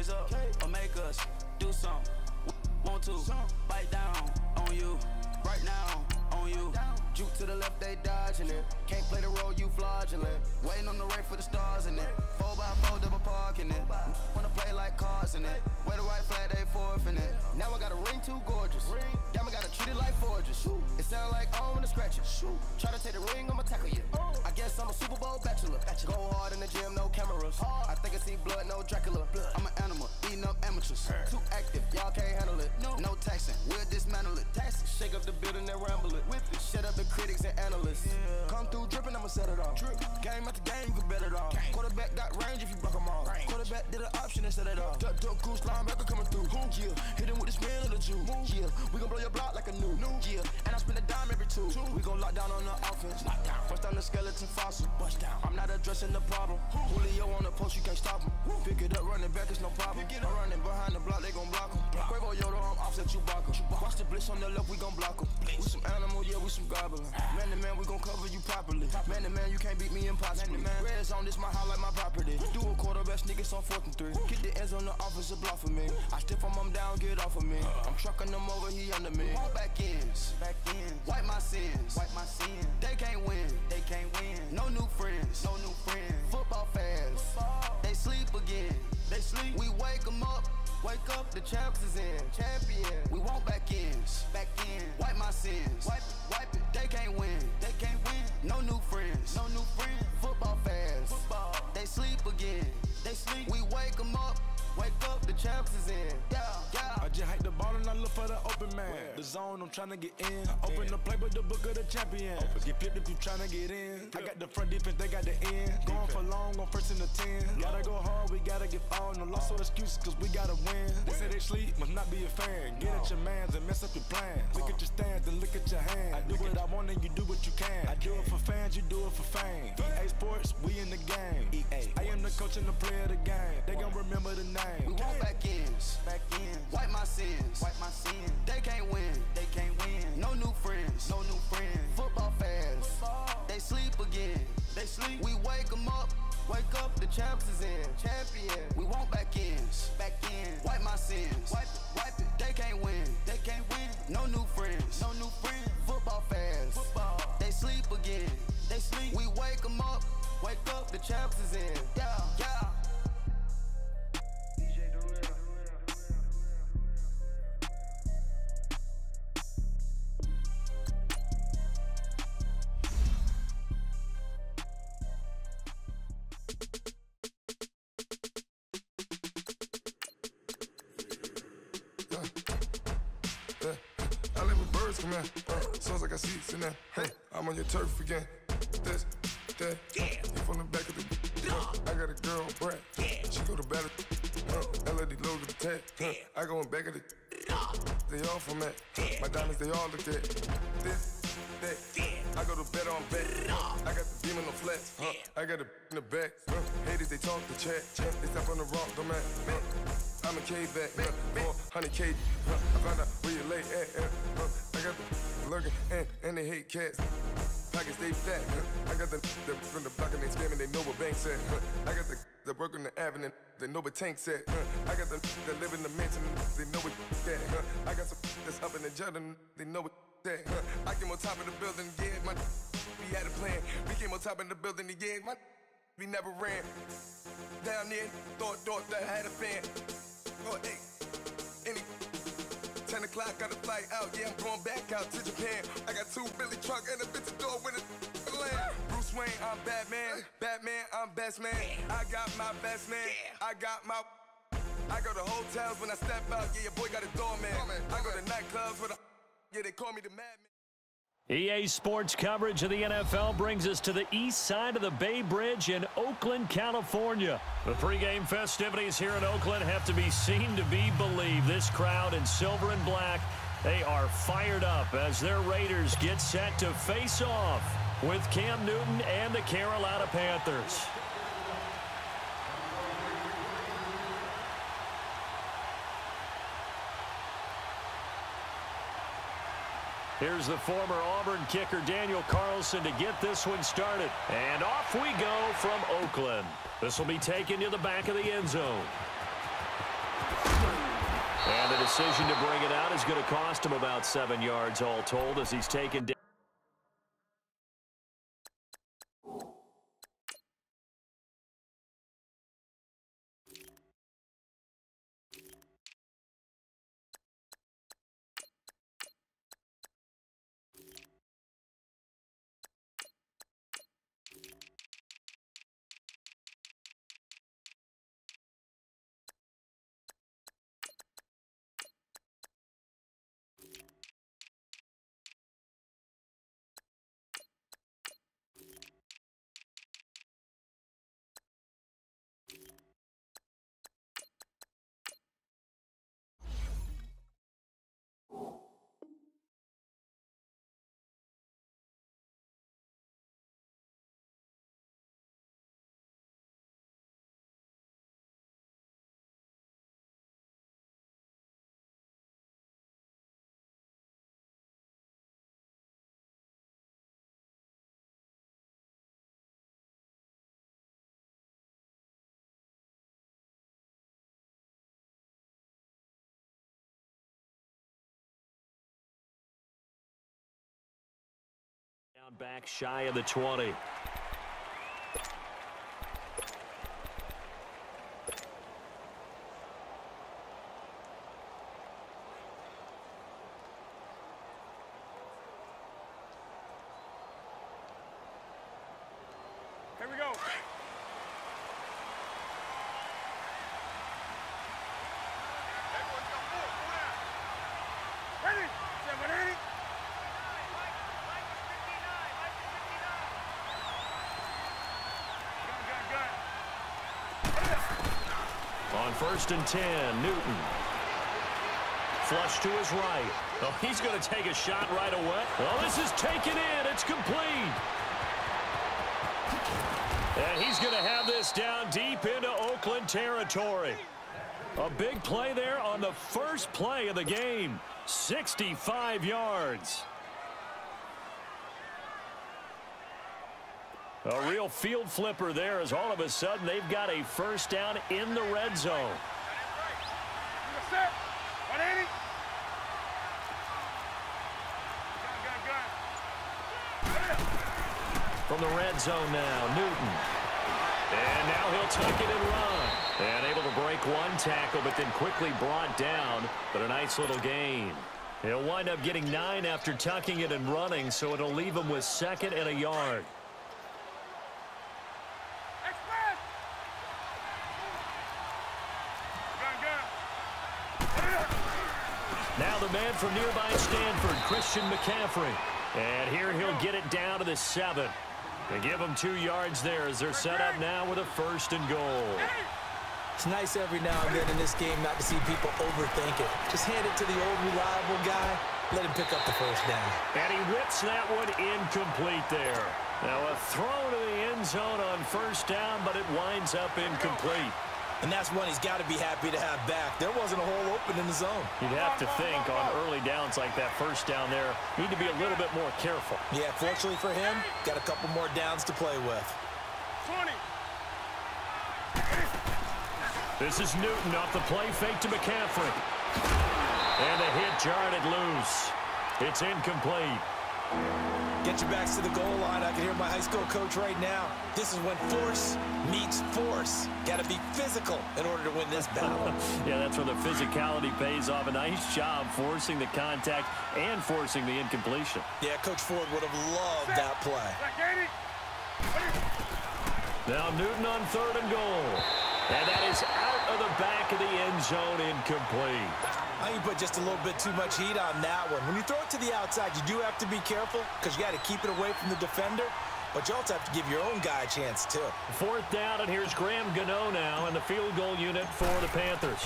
raise up or make us do something. Want to bite down on you right now on you. Juke to the left, they dodging it. Can't play the role, you fraudulent. Waiting on the right for the stars in it. 4x4 double parking it. Wanna play like cars in it. Wear the white flag, they forfeiting it. Now I got a ring too gorgeous. Damn, I gotta treat it like forges. It sound like I wanna scratch it. Try to take the ring, I'ma tackle you. I guess I'm a Super Bowl bachelor. Go hard in the gym, no cameras. I think I see blood, no Dracula. I'm an animal, eating up amateurs. Too active, y'all can't handle it. No taxing, we'll dismantle it. Shake up the building and ramble it. Shut up the critics and analysts. Come through dripping, I'ma set it off. Game after game, you can bet it off. Quarterback got range if you block them all. Quarterback did an option and set it off. Duck, goose, linebacker coming through. Yeah, hit him with the spin of the Jew. Yeah, we gon' blow your block like a new. Yeah, and I spend a dime every two. We gon' lock down on the offense. Bust down the skeleton fossil. I'm not addressing the problem. Julio on the post, you can't stop him. Pick it up, running back, it's no problem. I'm running behind the block, they gon' block him. Quavo Yoda, I'm offset Chewbacca. Watch the blitz on the left, we gon' block him. We some animal, yeah, we some goblin. Man to man, we gon' cover you properly. Man to man, you can't beat me impossibly. Red zone, this my house like my property. Do a quarterback sneakers on 4th and 3. Get the ends on the offensive block for me. I stiff him down, get off of me. I'm trucking them over, he under me. All back ends, wipe my sins, They can't win, No new friends, Football fans, they sleep again. We wake them up. Wake up, the champs is in. Champion. We want back ends. Wipe my sins. Wipe it. They can't win. No new friends. Football fans. They sleep again. We wake them up. Wake up, the champs is in. Yeah. I just hike the ball and I look for the open man. The zone, I'm trying to get in. Open the playbook, the book of the champion. Get flipped if you trying to get in. I got the front defense, they got the end. Going for long, on 1st and the 10. Gotta go hard, we gotta get all. No loss or excuses, cause we gotta win. They say they sleep, must not be a fan. Get at your mans and mess up your plans. Look at your stands and look at your hands. I do what I want and you do what you can. I do it for fans, you do it for fame. EA Sports, we in the game. I am the coach and the player of the game. They gon' remember the name. We want back ends. Wipe my sins. They can't win. No new friends. Football fans. They sleep again. We wake them up. Wake up, the champs is in. Champion. We want back ends. Wipe my sins. Wipe it. They can't win. No new friends. Football fans. They sleep again. We wake them up. Wake up, the champs is in. Yeah. I live with birds come in. Sounds like I see seats in there. Hey, I'm on your turf again. This, that. You from the back of the. I got a girl, Brad. She go to battle. LED logo the tag. I go in back of the. They all from that. My diamonds, they all look at. This, that. I go to bed on bed. I got the beam on the flats. I got it in the back. Haters, they talk the chat. They stop on the rock, don't man. I'm a K-back, 400K. I found out where you lay at. I got the lurking and they hate cats. Pockets stay fat. I got the from the block and they scamming, they know what banks at. I got the work on the avenue, they know what tanks at. I got the that live in the mansion, they know what that. I got some that's up in the Jordan, they know what that. I came on top of the building, yeah, my we had a plan. We came on top of the building again, my we never ran. Down there, thought that I had a fan. Oh, hey, any 10 o'clock, got a flight out. Yeah, I'm going back out to Japan. I got 2 Billy truck and a bitch door with a land. Bruce Wayne, I'm Batman. Batman, I'm best man. I got my best man. I go to hotels when I step out. Yeah, your boy got a doorman. I go to nightclubs with a. Yeah, they call me the Madman. EA Sports coverage of the NFL brings us to the east side of the Bay Bridge in Oakland, California. The pregame festivities here in Oakland have to be seen to be believed. This crowd in silver and black, they are fired up as their Raiders get set to face off with Cam Newton and the Carolina Panthers. Here's the former Auburn kicker Daniel Carlson to get this one started. And off we go from Oakland. This will be taken to the back of the end zone. And the decision to bring it out is going to cost him about 7 yards all told as he's taken down. Down back shy of the 20. Here we go. Ready? 780. On 1st and 10, Newton. Flush to his right. Oh, he's going to take a shot right away. Well, this is taken in. It's complete. And he's going to have this down deep into Oakland territory. A big play there on the first play of the game. 65 yards. A real field flipper there as all of a sudden they've got a first down in the red zone. From the red zone now, Newton. And now he'll take it and run. And able to break one tackle, but then quickly brought down. But a nice little gain. He'll wind up getting 9 after tucking it and running, so it'll leave him with 2nd and a yard. Now the man from nearby Stanford, Christian McCaffrey. And here he'll get it down to the 7. They give him 2 yards there as they're set up now with a 1st and goal. It's nice every now and then in this game not to see people overthink it. Just hand it to the old reliable guy, let him pick up the first down. And he whips that one incomplete there. Now a throw to the end zone on 1st down, but it winds up incomplete. And that's one he's got to be happy to have back. There wasn't a hole open in the zone. You'd have to think on early downs like that 1st down there, need to be a little bit more careful. Yeah, fortunately for him, got a couple more downs to play with. 20. This is Newton off the play fake to McCaffrey. And the hit jarred it loose. It's incomplete. Get your backs to the goal line. I can hear my high school coach right now. This is when force meets force. Got to be physical in order to win this battle. Yeah, that's where the physicality pays off. A nice job forcing the contact and forcing the incompletion. Yeah, Coach Ford would have loved that play. Now Newton on 3rd and goal. And that is out of the back of the end zone, incomplete. I think you put just a little bit too much heat on that one. When you throw it to the outside, you do have to be careful because you got to keep it away from the defender, but you also have to give your own guy a chance too. 4th down, and here's Graham Gano now in the field goal unit for the Panthers.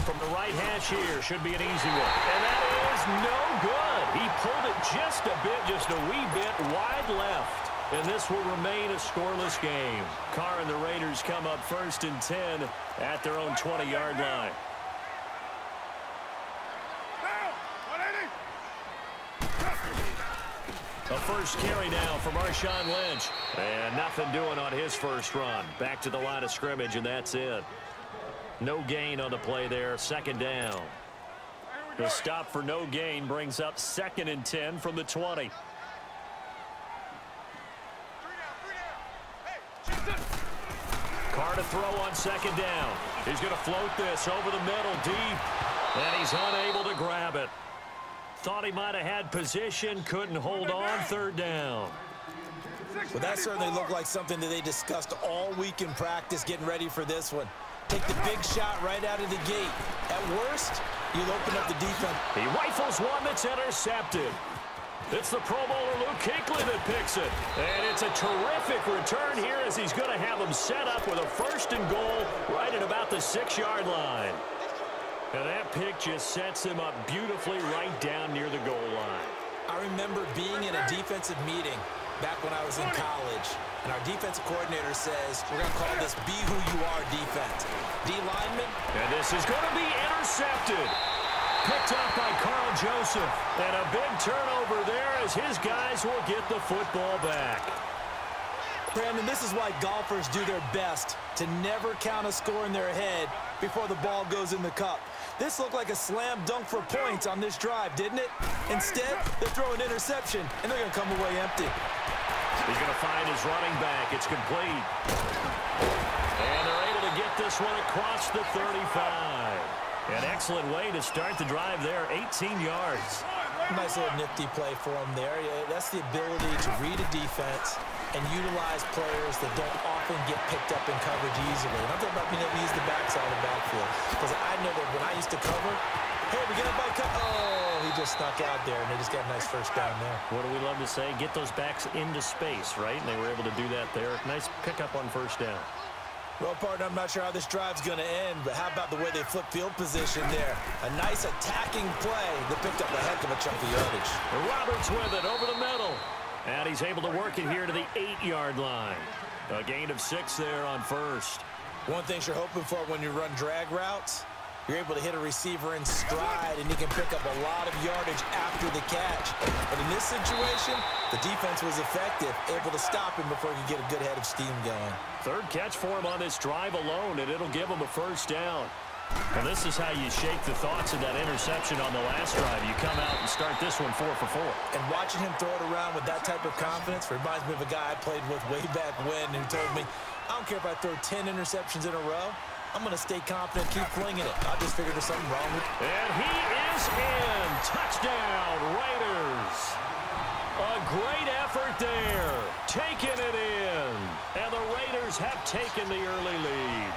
From the right hash here, should be an easy one. And that is no good. He pulled it just a bit, just a wee bit wide left. And this will remain a scoreless game. Carr and the Raiders come up 1st and 10 at their own 20-yard line. A first carry now for Marshawn Lynch. And nothing doing on his first run. Back to the line of scrimmage, and that's it. No gain on the play there. 2nd down. The stop for no gain brings up 2nd and 10 from the 20. Carr to throw on 2nd down. He's going to float this over the middle deep, and he's unable to grab it. Thought he might have had position, couldn't hold on. 3rd down. Well, that certainly looked like something that they discussed all week in practice getting ready for this one. Take the big shot right out of the gate. At worst, you'll open up the defense. He rifles one that's intercepted. It's the Pro Bowler Luke Kuechly that picks it. And it's a terrific return here as he's going to have him set up with a 1st and goal right at about the 6-yard line. And that pick just sets him up beautifully right down near the goal line. I remember being in a defensive meeting back when I was in college, and our defensive coordinator says, we're going to call this Be Who You Are defense. D lineman. And this is going to be intercepted. Picked up by Carl Joseph. And a big turnover there as his guys will get the football back. Brandon, this is why golfers do their best to never count a score in their head before the ball goes in the cup. This looked like a slam dunk for points on this drive, didn't it? Instead, they throw an interception, and they're going to come away empty. He's going to find his running back. It's complete. And they're able to get this one across the 35. An excellent way to start the drive there, 18 yards. Nice little nifty play for him there. Yeah, that's the ability to read a defense and utilize players that don't often get picked up in coverage easily. And I'm talking about being able to use the backside of the backfield. Because I know that when I used to cover, hey, we get up by cut. Oh, he just snuck out there, and they just got a nice 1st down there. What do we love to say? Get those backs into space, right? And they were able to do that there. Nice pickup on 1st down. Well, partner, I'm not sure how this drive's going to end, but how about the way they flip field position there? A nice attacking play that picked up a heck of a chunk of yardage. Roberts with it over the middle. And he's able to work it here to the 8-yard line. A gain of 6 there on 1st. One thing you're hoping for when you run drag routes, you're able to hit a receiver in stride, and he can pick up a lot of yardage after the catch. But in this situation, the defense was effective, able to stop him before he could get a good head of steam going. 3rd catch for him on this drive alone, and it'll give him a 1st down. And this is how you shake the thoughts of that interception on the last drive. You come out and start this one 4 for 4. And watching him throw it around with that type of confidence reminds me of a guy I played with way back when who told me, I don't care if I throw 10 interceptions in a row. I'm going to stay confident, keep flinging it. I just figured there's something wrong with it. And he is in. Touchdown, Raiders. A great effort there. Taking it in. And the Raiders have taken the early lead.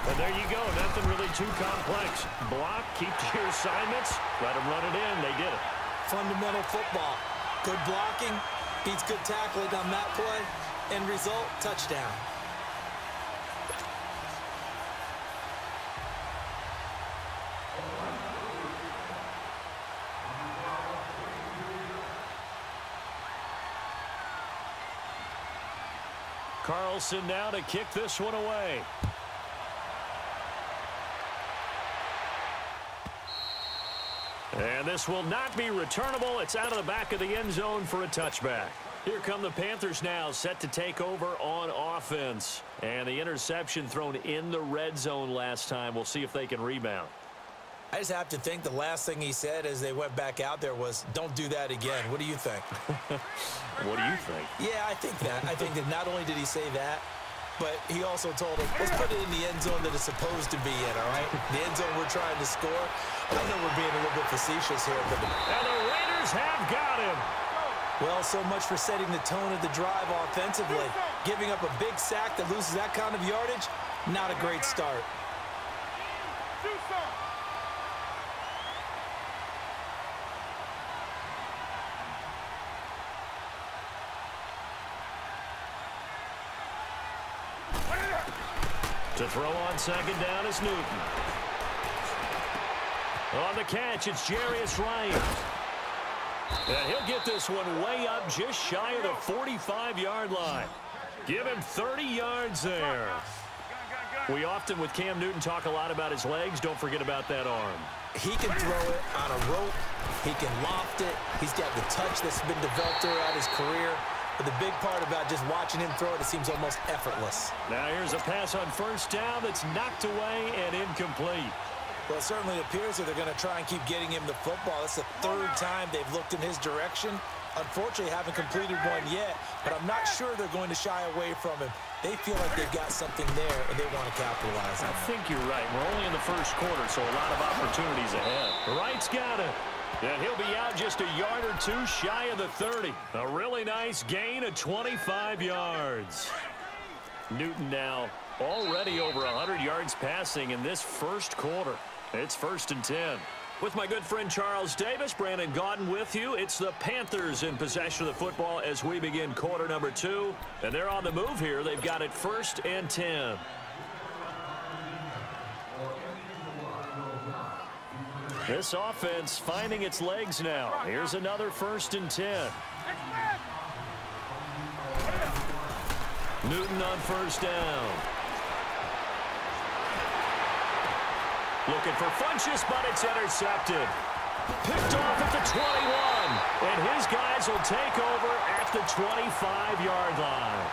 And there you go. Nothing really too complex. Block, keep to your assignments. Let them run it in. They did it. Fundamental football. Good blocking beats good tackling on that play. End result, touchdown. Carlson now to kick this one away. And this will not be returnable. It's out of the back of the end zone for a touchback. Here come the Panthers now, set to take over on offense. And the interception thrown in the red zone last time. We'll see if they can rebound. I just have to think the last thing he said as they went back out there was, don't do that again. What do you think? What do you think? Yeah, I think that. I think that not only did he say that, but he also told us, let's put it in the end zone that it's supposed to be in, all right? The end zone we're trying to score. I know we're being a little bit facetious here, but... And the Raiders have got him. Well, so much for setting the tone of the drive offensively. Giving up a big sack that loses that kind of yardage, not a great start. To throw on 2nd down is Newton. On the catch, it's Jarius Wright. And he'll get this one way up just shy of the 45-yard line. Give him 30 yards there. We often, with Cam Newton, talk a lot about his legs. Don't forget about that arm. He can throw it on a rope. He can loft it. He's got the touch that's been developed throughout his career. But the big part about just watching him throw it seems almost effortless. Now here's a pass on 1st down that's knocked away and incomplete. Well, it certainly appears that they're going to try and keep getting him the football. That's the third time they've looked in his direction. Unfortunately, haven't completed one yet, but I'm not sure they're going to shy away from him. They feel like they've got something there, and they want to capitalize on it. I think you're right. We're only in the first quarter, so a lot of opportunities ahead. Wright's got it. And he'll be out just a yard or two shy of the 30. A really nice gain of 25 yards. Newton now already over 100 yards passing in this first quarter. It's 1st and 10. With my good friend Charles Davis, Brandon Gaudin with you. It's the Panthers in possession of the football as we begin quarter number 2. And they're on the move here. They've got it 1st and 10. This offense finding its legs now. Here's another 1st and 10. Newton on 1st down. Looking for Funchess, but it's intercepted. Picked off at the 21. And his guys will take over at the 25-yard line.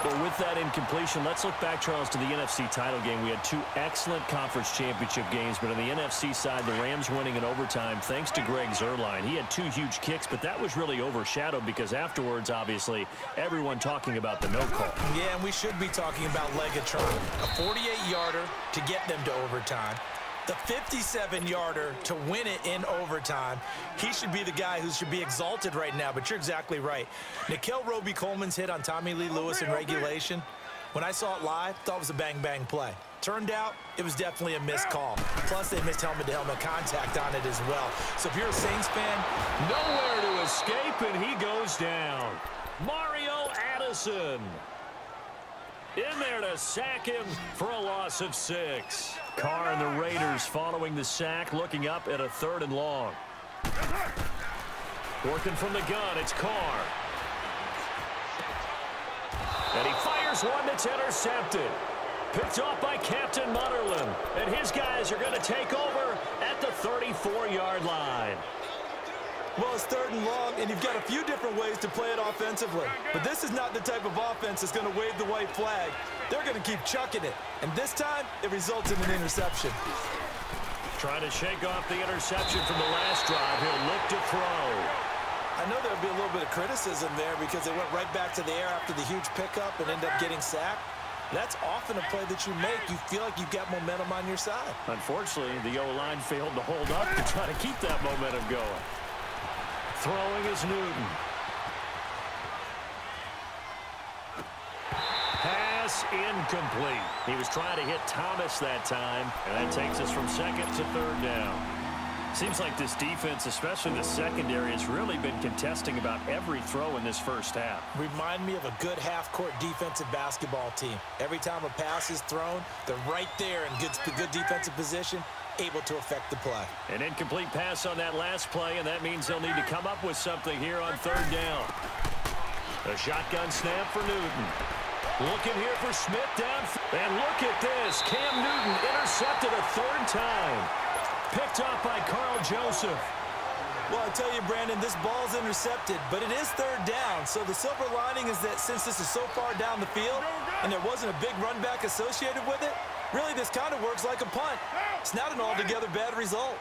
But with that incompletion, let's look back, Charles, to the NFC title game. We had 2 excellent conference championship games, but on the NFC side, the Rams winning in overtime thanks to Greg Zuerlein. He had 2 huge kicks, but that was really overshadowed because afterwards, obviously, everyone talking about the no call. Yeah, and we should be talking about Legatron. A 48-yarder to get them to overtime. The 57-yarder to win it in overtime. He should be the guy who should be exalted right now, but you're exactly right. Nickell Robey-Coleman's hit on Tommy Lee Lewis in regulation, when I saw it live, thought it was a bang-bang play. Turned out, it was definitely a missed call. Plus, they missed helmet-to-helmet contact on it as well. So if you're a Saints fan, nowhere to escape, and he goes down. Mario Addison in there to sack him for a loss of 6. Carr and the Raiders following the sack, looking up at a 3rd and long. Working from the gun, it's Carr. And he fires one that's intercepted. Picked off by Captain Mutterland. And his guys are going to take over at the 34-yard line. Well, it's 3rd and long, and you've got a few different ways to play it offensively. But this is not the type of offense that's going to wave the white flag. They're going to keep chucking it. And this time, it results in an interception. Trying to shake off the interception from the last drive. He'll look to throw. I know there'll be a little bit of criticism there because they went right back to the air after the huge pickup and ended up getting sacked. That's often a play that you make. You feel like you've got momentum on your side. Unfortunately, the O-line failed to hold up to try to keep that momentum going. Throwing is Newton. Pass incomplete. He was trying to hit Thomas that time, and that takes us from 2nd to 3rd down. Seems like this defense, especially the secondary, has really been contesting about every throw in this first half. Remind me of a good half-court defensive basketball team. Every time a pass is thrown, they're right there in good defensive position, able to affect the play. An incomplete pass on that last play, and that means they'll need to come up with something here on 3rd down. A shotgun snap for Newton. Looking here for Smith down. And look at this. Cam Newton intercepted a 3rd time. Picked off by Carl Joseph. Well, I tell you, Brandon, this ball's intercepted, but it is 3rd down. So the silver lining is that since this is so far down the field and there wasn't a big run back associated with it, really this kind of works like a punt. It's not an altogether bad result.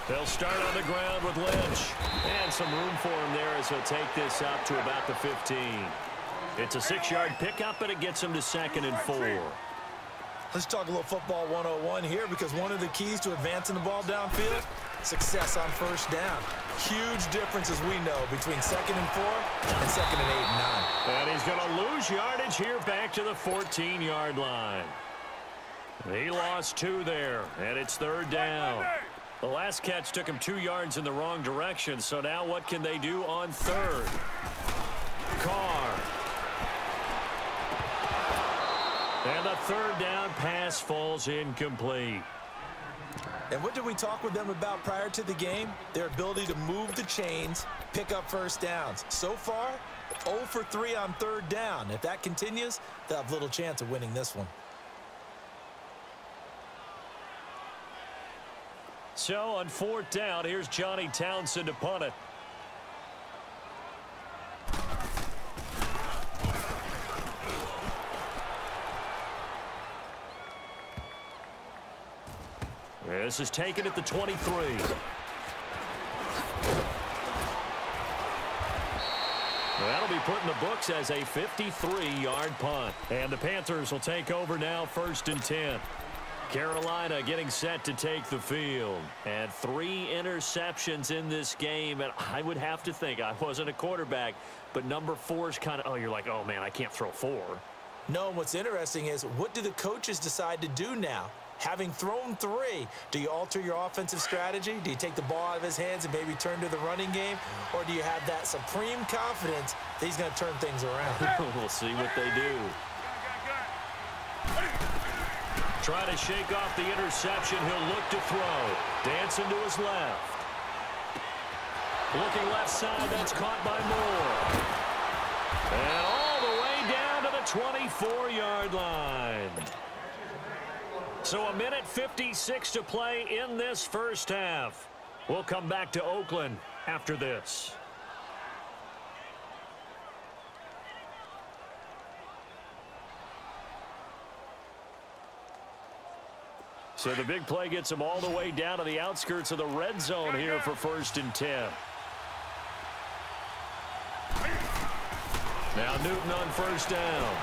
They'll start on the ground with Lynch. And some room for him there as he'll take this up to about the 15. It's a 6-yard pickup, and it gets him to 2nd and 4. Let's talk a little football 101 here, because one of the keys to advancing the ball downfield, success on 1st down. Huge difference, as we know, between 2nd and 4 and 2nd and 8 and 9. And he's going to lose yardage here back to the 14-yard line. He lost 2 there, and it's 3rd down. The last catch took him 2 yards in the wrong direction, so now what can they do on 3rd? Carr. And the 3rd down pass falls incomplete. And what did we talk with them about prior to the game? Their ability to move the chains, pick up 1st downs. So far, 0 for 3 on 3rd down. If that continues, they'll have little chance of winning this one. So on 4th down, here's Johnny Townsend to punt it. This is taken at the 23. That'll be put in the books as a 53-yard punt. And the Panthers will take over now, 1st and 10. Carolina getting set to take the field. And 3 interceptions in this game. And I would have to think, I wasn't a quarterback, but number 4 is kind of, you're like, oh, man, I can't throw 4. No, and what's interesting is, what do the coaches decide to do now? Having thrown 3, do you alter your offensive strategy? Do you take the ball out of his hands and maybe turn to the running game? Or do you have that supreme confidence that he's going to turn things around? We'll see what they do. Try to shake off the interception. He'll look to throw. Dancing to his left. Looking left side. That's caught by Moore. And all the way down to the 24-yard line. So a minute 56 to play in this first half. We'll come back to Oakland after this. So the big play gets them all the way down to the outskirts of the red zone here for 1st and 10. Now Newton on 1st down.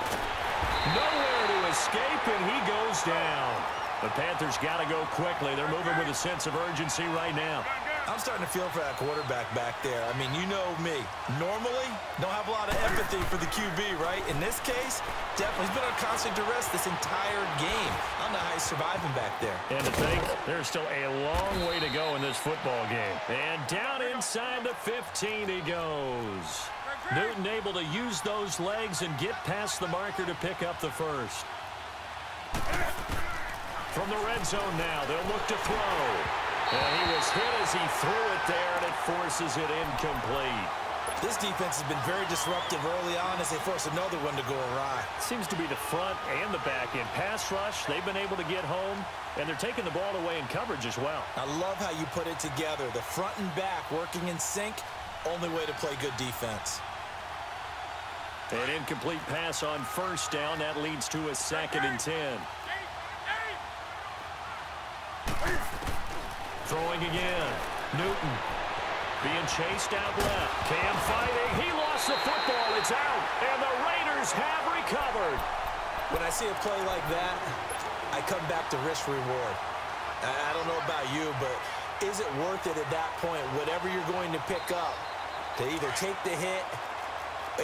Nowhere to escape, and he goes down. The Panthers got to go quickly. They're moving with a sense of urgency right now. I'm starting to feel for that quarterback back there. I mean, you know me. Normally, don't have a lot of empathy for the QB, right? In this case, definitely, he's been on constant duress this entire game. I don't know how he's surviving back there. And to think, there's still a long way to go in this football game. And down inside the 15 he goes. Newton able to use those legs and get past the marker to pick up the first. From the red zone now, they'll look to throw. And he was hit as he threw it there, and it forces it incomplete. This defense has been very disruptive early on as they force another one to go awry. Seems to be the front and the back end. Pass rush, they've been able to get home, and they're taking the ball away in coverage as well. I love how you put it together. The front and back working in sync, only way to play good defense. An incomplete pass on 1st down. That leads to a 2nd and 10. Throwing again. Newton being chased out left. Cam fighting. He lost the football. It's out. And the Raiders have recovered. When I see a play like that, I come back to risk reward. I don't know about you, but is it worth it at that point, whatever you're going to pick up, to either take the hit,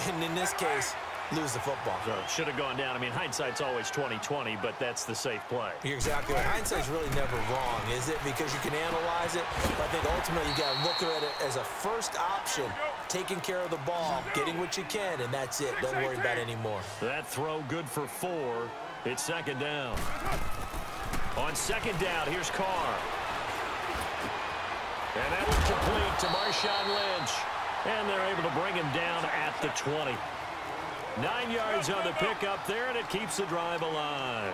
and in this case, lose the football? So should have gone down. I mean, hindsight's always 20/20, but that's the safe play. You're exactly right. Hindsight's really never wrong, is it? Because you can analyze it, but I think ultimately you got to look at it as a first option, taking care of the ball, getting what you can, and that's it. Don't worry about it anymore. That throw good for 4. It's 2nd down. On 2nd down, here's Carr. And that was complete to Marshawn Lynch. And they're able to bring him down at the 20. 9 yards on the pickup there, and it keeps the drive alive.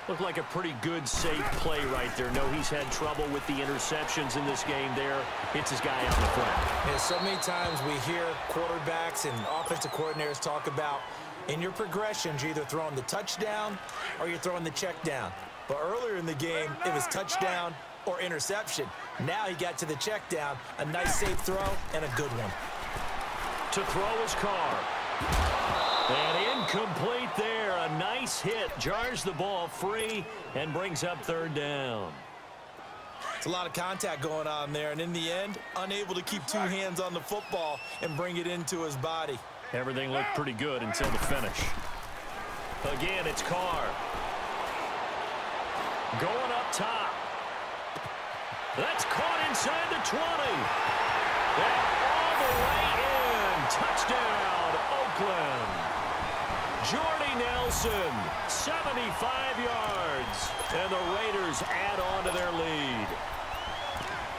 Looked like a pretty good, safe play right there. No, he's had trouble with the interceptions in this game there. Hits his guy out in the front. Yeah, so many times we hear quarterbacks and offensive coordinators talk about, in your progressions, you're either throwing the touchdown or you're throwing the check down. But earlier in the game, it was touchdown or interception. Now he got to the check down, a nice safe throw, and a good one. To throw is Carr. And incomplete there. A nice hit. Jars the ball free and brings up 3rd down. It's a lot of contact going on there, and in the end, unable to keep 2 hands on the football and bring it into his body. Everything looked pretty good until the finish. Again, it's Carr. Going up top. That's caught inside the 20. And all the way in. Touchdown, Oakland. Jordy Nelson, 75 yards. And the Raiders add on to their lead.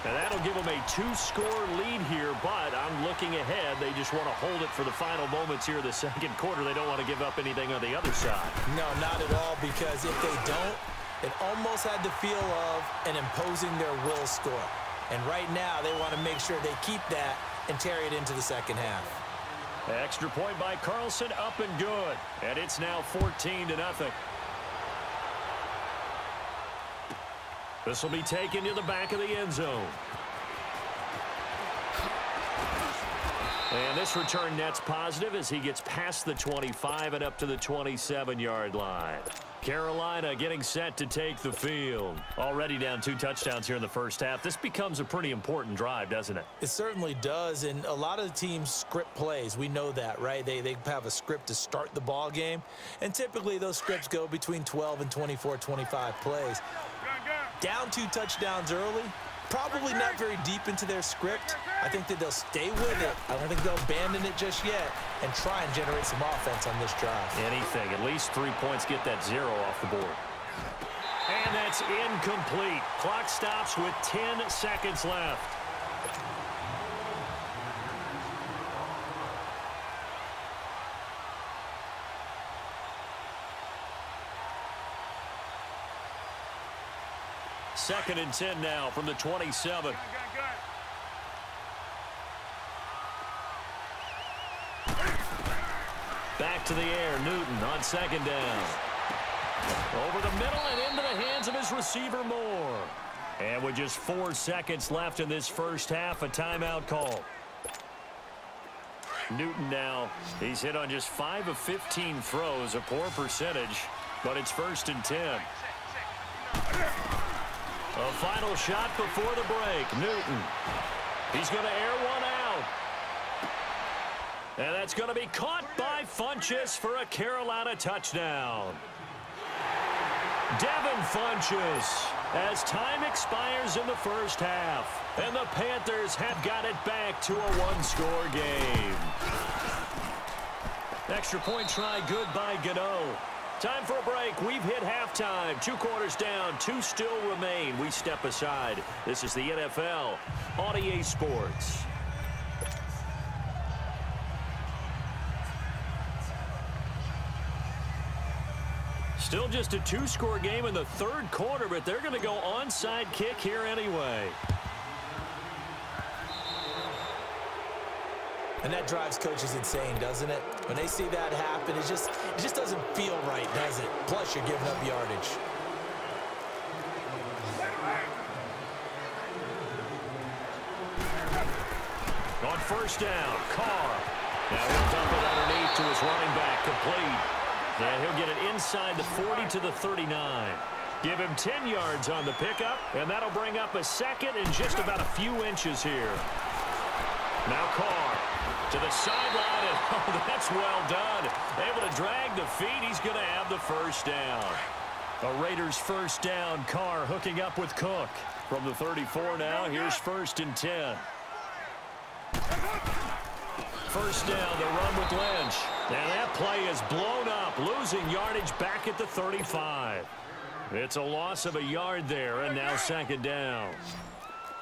And that'll give them a 2-score lead here, but I'm looking ahead. They just want to hold it for the final moments here of the 2nd quarter. They don't want to give up anything on the other side. No, not at all, because if they don't, it almost had the feel of an imposing their will score. And right now, they want to make sure they keep that and carry it into the 2nd half. Extra point by Carlson, up and good. And it's now 14-0. This will be taken to the back of the end zone. And this return net's positive as he gets past the 25 and up to the 27-yard line. Carolina getting set to take the field. Already down 2 touchdowns here in the first half. This becomes a pretty important drive, doesn't it? It certainly does, and a lot of the teams script plays. We know that, right? They have a script to start the ball game, and typically those scripts go between 12 and 24, 25 plays. Down 2 touchdowns early, probably not very deep into their script. I think that they'll stay with it. I don't think they'll abandon it just yet and try and generate some offense on this drive. Anything. At least 3 points, get that 0 off the board. And that's incomplete. Clock stops with 10 seconds left. Second and 10 now from the 27. Back to the air, Newton on second down. Over the middle and into the hands of his receiver Moore. And with just 4 seconds left in this first half, a timeout call. Newton now, he's hit on just 5 of 15 throws, a poor percentage, but it's first and 10. A final shot before the break. Newton. He's going to air one out. And that's going to be caught by Funchess for a Carolina touchdown. Devin Funchess as time expires in the first half. And the Panthers have got it back to a 1-score game. Extra point try good by Gano. Time for a break. We've hit halftime. 2 quarters down. 2 still remain. We step aside. This is the NFL on EA Sports. Still just a 2-score game in the 3rd quarter, but they're going to go onside kick here anyway. And that drives coaches insane, doesn't it? When they see that happen, it just doesn't feel right, does it? Plus, you're giving up yardage. On first down, Carr. Now he'll dump it underneath to his running back, complete. And he'll get it inside the 40 to the 39. Give him 10 yards on the pickup, and that'll bring up a second and just about a few inches here. Now Carr to the sideline, and oh, that's well done. Able to drag the feet. He's going to have the first down. A Raiders first down. Carr hooking up with Cook. From the 34 now, here's first and 10. First down, the run with Lynch. And that play is blown up, losing yardage back at the 35. It's a loss of a yard there, and now second down.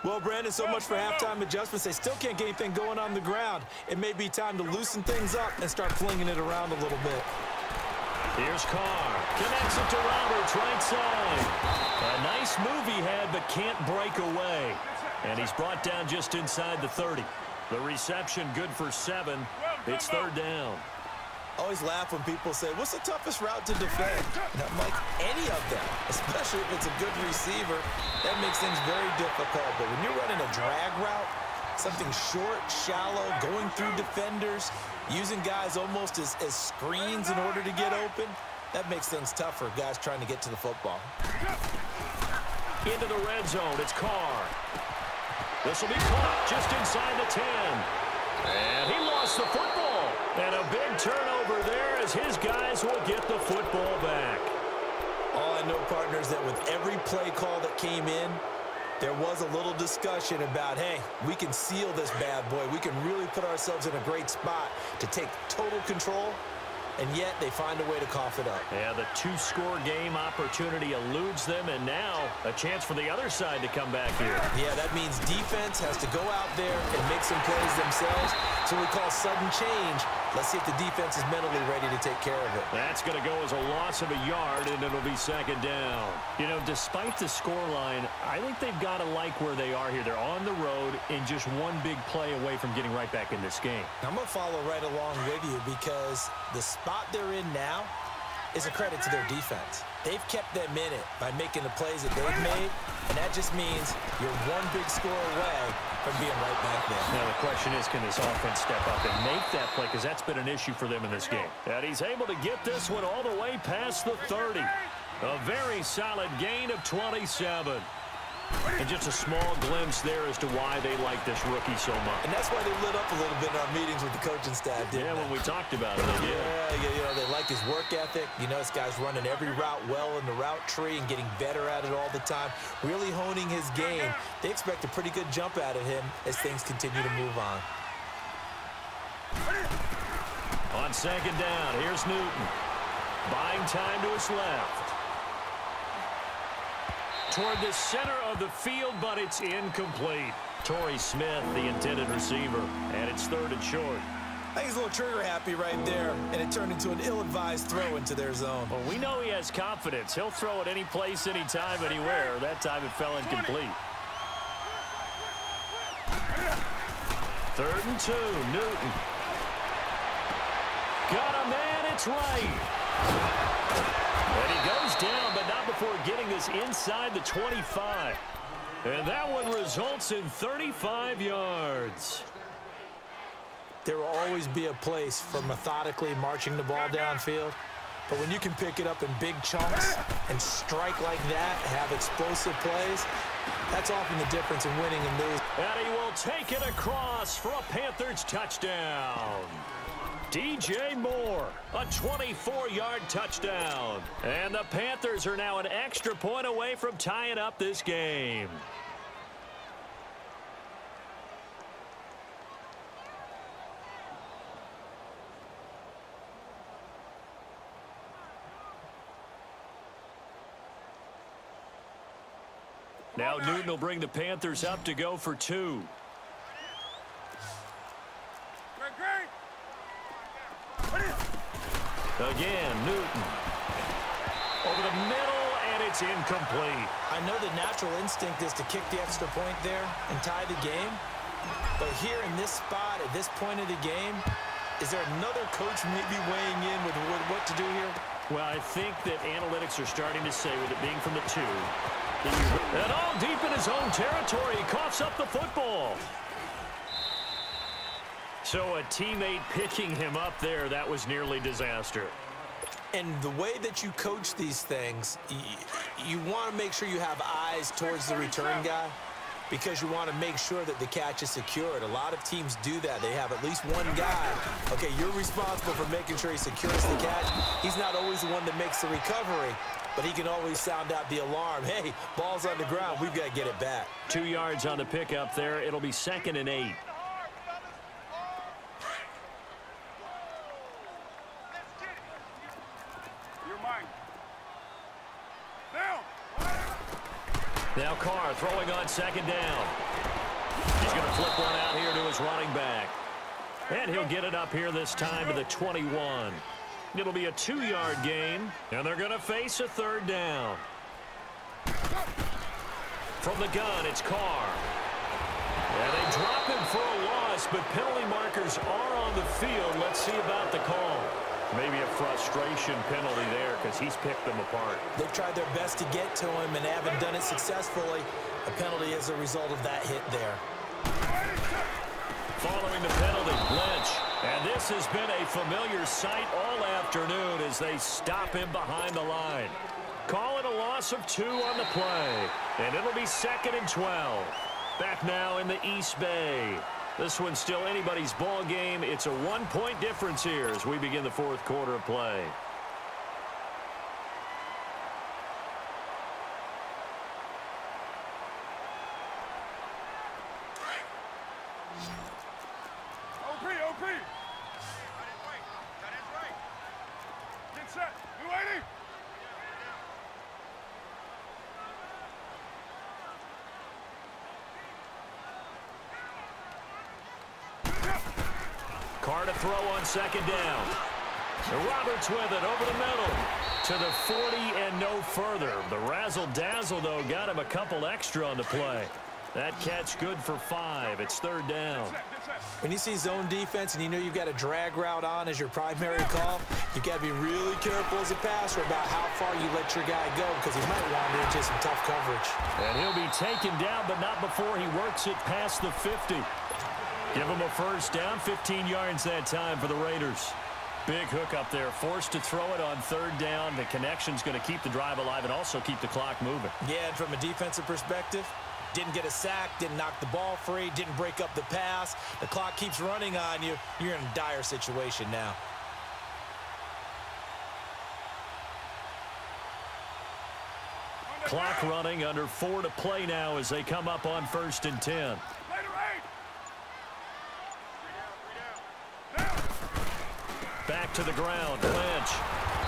Well, Brandon, so much for halftime adjustments. They still can't get anything going on the ground. It may be time to loosen things up and start flinging it around a little bit. Here's Carr. Connects it to Roberts, right side. A nice move he had, but can't break away. And he's brought down just inside the 30. The reception good for 7. It's third down. I always laugh when people say, what's the toughest route to defend? And I'm like, any of them, especially if it's a good receiver. That makes things very difficult. But when you're running a drag route, something short, shallow, going through defenders, using guys almost as screens in order to get open, that makes things tough for guys trying to get to the football. Into the red zone, it's Carr. This will be caught just inside the 10. And he lost the football. And a big turnover there as his guys will get the football back. All I know, partners, that with every play call that came in, there was a little discussion about, hey, we can seal this bad boy. We can really put ourselves in a great spot to take total control. And yet they find a way to cough it up. Yeah, the 2-score game opportunity eludes them, and now a chance for the other side to come back here. Yeah, that means defense has to go out there and make some plays themselves. So we call sudden change. Let's see if the defense is mentally ready to take care of it. That's going to go as a loss of a yard, and it'll be second down. You know, despite the scoreline, I think they've got to like where they are here. They're on the road and just one big play away from getting right back in this game. I'm going to follow right along with you because the spot they're in now is a credit to their defense. They've kept them in it by making the plays that they've made, and that just means you're one big score away from being right back there. Now the question is, can this offense step up and make that play, because that's been an issue for them in this game. And he's able to get this one all the way past the 30. A very solid gain of 27. And just a small glimpse there as to why they like this rookie so much. And that's why they lit up a little bit in our meetings with the coaching staff, didn't they? When we talked about it. Yeah, they like his work ethic. You know, this guy's running every route well in the route tree and getting better at it all the time, really honing his game. They expect a pretty good jump out of him as things continue to move on. On second down, here's Newton. Buying time to his left. Toward the center of the field, but it's incomplete. Torrey Smith, the intended receiver, and it's 3rd and short. I think he's a little trigger happy right there, and it turned into an ill-advised throw into their zone. Well, we know he has confidence. He'll throw it any place, anytime, anywhere. That time it fell incomplete. 3rd and 2, Newton. Got a man, it's right. And he goes down, but not before getting this inside the 25. And that one results in 35 yards. There will always be a place for methodically marching the ball downfield. But when you can pick it up in big chunks and strike like that, have explosive plays, that's often the difference in winning and losing. And he will take it across for a Panthers touchdown. DJ Moore, a 24-yard touchdown. And the Panthers are now an extra point away from tying up this game. Now Newton will bring the Panthers up to go for 2. Again, Newton. Over the middle, and it's incomplete. I know the natural instinct is to kick the extra point there and tie the game. But here in this spot, at this point of the game, is there another coach maybe weighing in with what to do here? Well, I think that analytics are starting to say, with it being from the 2, and all deep in his own territory, he coughs up the football. So a teammate picking him up there, that was nearly disaster. And the way that you coach these things, you want to make sure you have eyes towards the return guy, because you want to make sure that the catch is secured. A lot of teams do that. They have at least one guy. Okay, you're responsible for making sure he secures the catch. He's not always the one that makes the recovery, but he can always sound out the alarm. Hey, ball's on the ground. We've got to get it back. 2 yards on the pickup there. It'll be 2nd and 8. Now Carr throwing on 2nd down. He's going to flip one out here to his running back. And he'll get it up here this time to the 21. It'll be a 2-yard gain, and they're going to face a 3rd down. From the gun, it's Carr. And they drop him for a loss, but penalty markers are on the field. Let's see about the call. Maybe a frustration penalty there because he's picked them apart. They've tried their best to get to him and haven't done it successfully. A penalty as a result of that hit there. Following the penalty, Lynch. And this has been a familiar sight all afternoon as they stop him behind the line. Call it a loss of 2 on the play. And it'll be 2nd and 12. Back now in the East Bay. This one's still anybody's ball game. It's a 1-point difference here as we begin the 4th quarter of play. OP. Get set. You ready? Carr to throw on 2nd down. Roberts with it over the middle to the 40 and no further. The razzle-dazzle, though, got him a couple extra on the play. That catch good for 5. It's 3rd down. When you see zone defense and you know you've got a drag route on as your primary call, you got to be really careful as a passer about how far you let your guy go because he might wander into some tough coverage. And he'll be taken down, but not before he works it past the 50. Give him a 1st down, 15 yards that time for the Raiders. Big hook up there, forced to throw it on 3rd down. The connection's going to keep the drive alive and also keep the clock moving. Yeah, and from a defensive perspective, didn't get a sack, didn't knock the ball free, didn't break up the pass. The clock keeps running on you. You're in a dire situation now. Clock running, under 4 to play now as they come up on 1st and 10. Back to the ground, Lynch.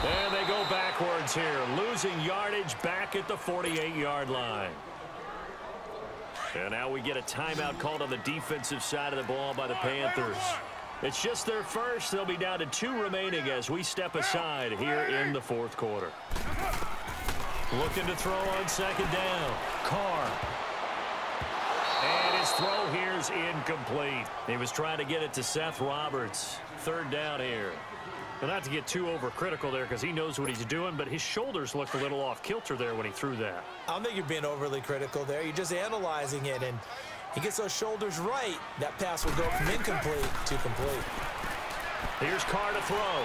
And they go backwards here, losing yardage back at the 48-yard line. And now we get a timeout called on the defensive side of the ball by the Panthers. It's just their first. They'll be down to 2 remaining as we step aside here in the 4th quarter. Looking to throw on 2nd down. Carr. And his throw here's incomplete. He was trying to get it to Seth Roberts. 3rd down here. And not to get too overcritical there because he knows what he's doing, but his shoulders looked a little off kilter there when he threw that. I don't think you're being overly critical there. You're just analyzing it, and he gets those shoulders right. That pass will go from incomplete to complete. Here's Carr to throw.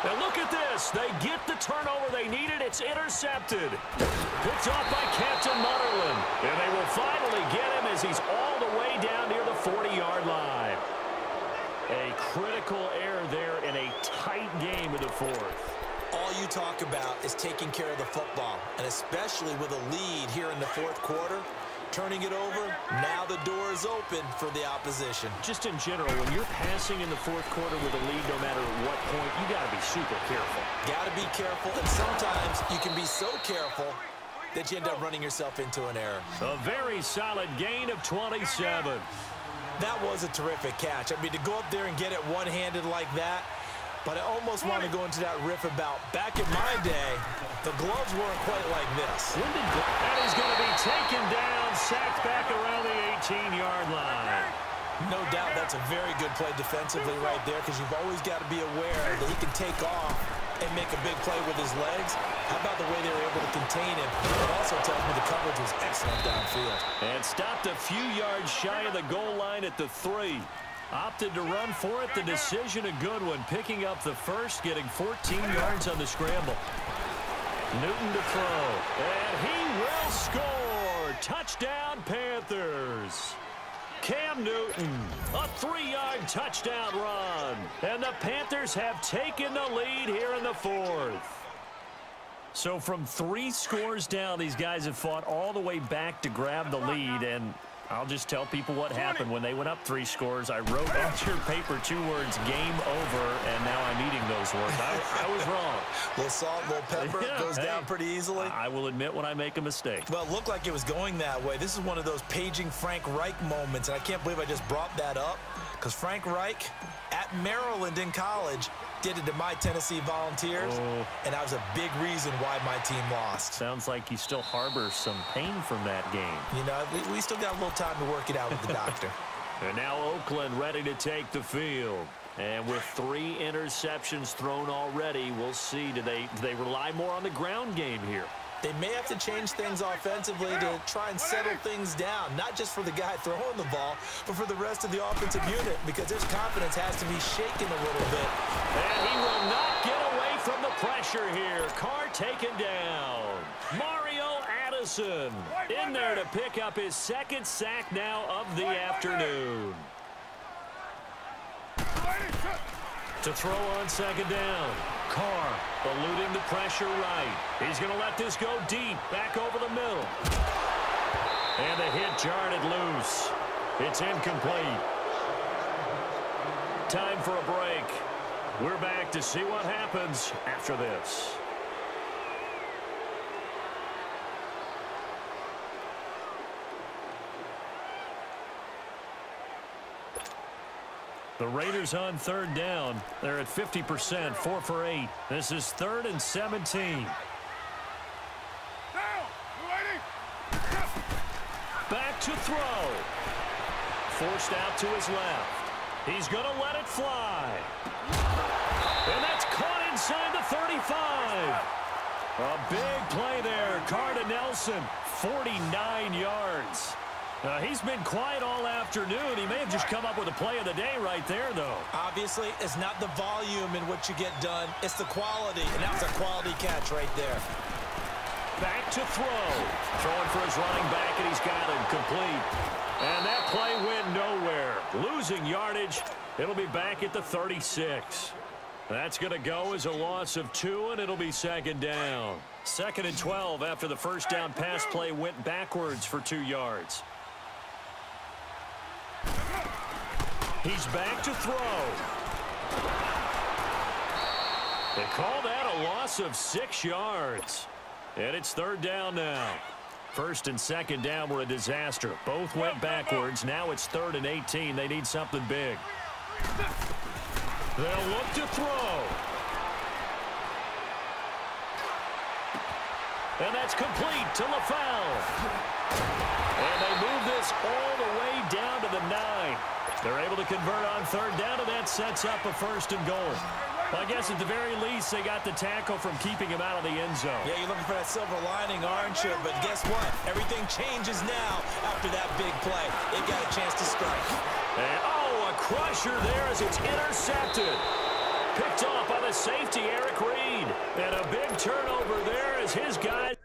Now look at this. They get the turnover they needed. It's intercepted. Picked off by Captain Mutterland. And they will finally get him as he's all the way down near the 40-yard line. A critical error there in a tight game in the 4th. All you talk about is taking care of the football, and especially with a lead here in the 4th quarter, turning it over, now the door is open for the opposition. Just in general, when you're passing in the 4th quarter with a lead, no matter what point, you got to be super careful. Got to be careful, and sometimes you can be so careful that you end up running yourself into an error. A very solid gain of 27. That was a terrific catch. I mean, to go up there and get it one-handed like that, but I almost want to go into that riff about back in my day, the gloves weren't quite like this. And he's going to be taken down, sacked back around the 18-yard line. No doubt that's a very good play defensively right there because you've always got to be aware that he can take off and make a big play with his legs. How about the way they were able to contain him? It also tells me the coverage was excellent downfield. And stopped a few yards shy of the goal line at the 3. Opted to run for it. The decision a good one. Picking up the 1st, getting 14 yards on the scramble. Newton to throw. And he will score. Touchdown, Panthers. Cam Newton, a 3-yard touchdown run. And the Panthers have taken the lead here in the 4th. So from 3 scores down, these guys have fought all the way back to grab the lead. And I'll just tell people what happened when they went up 3 scores. I wrote on your paper 2 words, game over, and now I'm eating those words. I was wrong. A little salt, a little pepper, goes down pretty easily. I will admit when I make a mistake. Well, it looked like it was going that way. This is one of those paging Frank Reich moments, and I can't believe I just brought that up because Frank Reich at Maryland in college did it to my Tennessee Volunteers, and that was a big reason why my team lost. Sounds like you still harbor some pain from that game. You know, we still got a little time to work it out with the doctor. And now Oakland ready to take the field. And with 3 interceptions thrown already, we'll see. Do they rely more on the ground game here? They may have to change things offensively to try and settle things down, not just for the guy throwing the ball, but for the rest of the offensive unit, because his confidence has to be shaken a little bit. And he will not get away from the pressure here. Carr taken down. Mario Addison in there to pick up his 2nd sack now of the afternoon. To throw on 2nd down. Carr eluding the pressure right. He's going to let this go deep, back over the middle. And the hit jarred it loose. It's incomplete. Time for a break. We're back to see what happens after this. The Raiders on 3rd down. They're at 50%, 4 for 8. This is 3rd and 17. to throw. Forced out to his left. He's going to let it fly. And that's caught inside the 35. A big play there. Carter Nelson, 49 yards. He's been quiet all afternoon. He may have just come up with a play of the day right there, though. Obviously, it's not the volume in what you get done. It's the quality, and that was a quality catch right there. Back to throw. Throwing for his running back, and he's got it complete. And that play went nowhere. Losing yardage. It'll be back at the 36. That's going to go as a loss of 2, and it'll be second down. 2nd and 12 after the first down pass play went backwards for 2 yards. He's back to throw. They call that a loss of 6 yards. And it's 3rd down now. 1st and 2nd down were a disaster. Both went backwards. Now it's 3rd and 18. They need something big. They'll look to throw. And that's complete to LaFell. And they move this all the way down to the 9. They're able to convert on 3rd down, and that sets up a 1st and goal. Well, I guess at the very least, they got the tackle from keeping him out of the end zone. Yeah, you're looking for that silver lining, aren't you? But guess what? Everything changes now after that big play. It got a chance to strike. And, a crusher there as it's intercepted. Picked off by the safety, Eric Reed. And a big turnover there as his guy...